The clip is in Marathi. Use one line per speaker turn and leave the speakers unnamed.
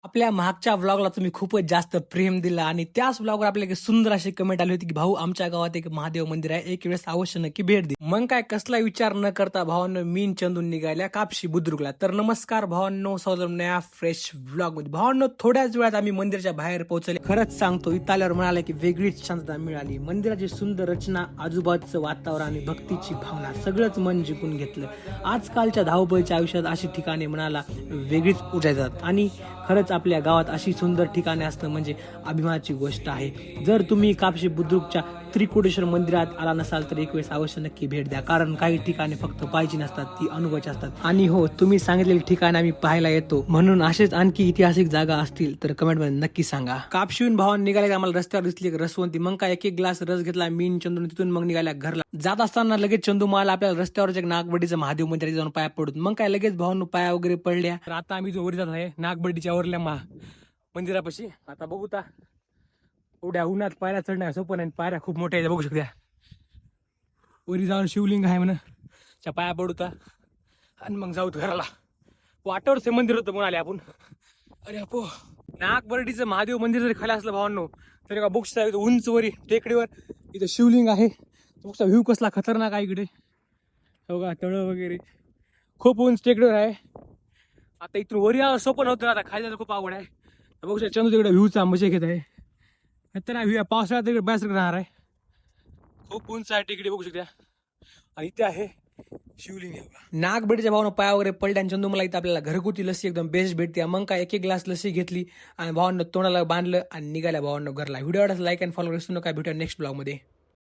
आपल्या मागच्या व्लॉगला तुम्ही खूपच जास्त प्रेम दिलं आणि त्याच व्लॉगवर आपल्याला एक सुंदर अशी कमेंट आली होती की भाऊ आमच्या गावात एक महादेव मंदिर आहे, एक वेळेस अवश्य नक्की भेट दे. मग काय कसला विचार न करता भावांनो मी न चंदू निघाल्या कापशी बुद्रुकला. तर नमस्कार भावांनो, स्वागत नया फ्रेश व्लॉग मध्ये. भावांनो थोड्याच वेळात आम्ही मंदिराच्या बाहेर पोहोचले. खरंच सांगतो इथं आल्यावर म्हणाले की वेगळीच शांतता मिळाली. मंदिराची सुंदर रचना, आजूबाजूचं वातावरण आणि भक्तीची भावना सगळंच मन जिंकून घेतलं. आजकालच्या धावपळीच्या आयुष्यात अशी ठिकाणे म्हणाला वेगळीच ऊर्जा देतात आणि खरंच आपल्या गावात अशी सुंदर ठिकाणे असणं म्हणजे अभिमानाची गोष्ट आहे. जर तुम्ही कापशी बुद्रुकच्या त्रिकोटेश्वर मंदिरात आला नसाल तर एक वेळेस अवश्य नक्की भेट द्या, कारण काही ठिकाणे फक्त पाहिजे नसतात, ती अनुभवाची असतात. आणि हो, तुम्ही सांगितलेली ठिकाण आम्ही पाहायला येतो, म्हणून असेच आणखी ऐतिहासिक जागा असतील तर कमेंट मध्ये नक्की सांगा. कापशीहून भावान निघाले आम्हाला रस्त्यावर दिसली एक रसवंती. मग काय एक ग्लास रस घेतला मी चंदून, तिथून मग निघाल्या घरला. जात असताना लगेच चंदू मला आपल्याला रस्त्यावरच एक नागबडीचं महादेव मंदिर जाऊन पाया पडून. मग काय लगेच भावांनो पाया वगैरे पडल्या. तर आता आम्ही जो वर जात आहे नागबडीच्या वरल्या मंदिरापाशी. आता बघू ता एवढ्या उन्हात पायऱ्या चढण्या सोपं नाही, पायऱ्या खूप मोठ्या आहेत बघू शकता. वरी जाऊन शिवलिंग आहे म्हणून त्या पाया पडूता आणि मग जाऊ घराला. वाटावरचं मंदिर होतं म्हणाले आपण. अरे अपो, नागबर्डीचं महादेव मंदिर जरी खाली असलं भावांनो तरी का बुक्स उंच वरी टेकडीवर इथं शिवलिंग आहे. बुक्सचा व्ह्यू कसला खतरनाक आहे इकडे बघा, तळं वगैरे खूप उंच टेकडीवर आहे. आता इथून वरी यावं सोपं नव्हतं, आता खाली जायला खूप आवड आहे. बघू शकता चंदू तिकडे व्ह्यूचा मजा घेत आहे. तर व्ह्यू पावसाळ्यात तिकडे बॅस राहणार आहे. खूप उंच आहे टेकडी बघू शकता आणि इथे आहे शिवलिंग. नागबडीच्या भावानं पाया वगैरे पडल्या आणि चंदू मला इथं आपल्याला घरगुती लस्सी एकदम बेस्ट भेटते. मग काय एक ग्लास लस्सी घेतली आणि भावांना तोंडाला बांधलं आणि निघाल्या भावांना घरला. व्हिडिओ लाईक अँड फॉलो करू नका. भेटूया नेक्स्ट ब्लॉग मध्ये.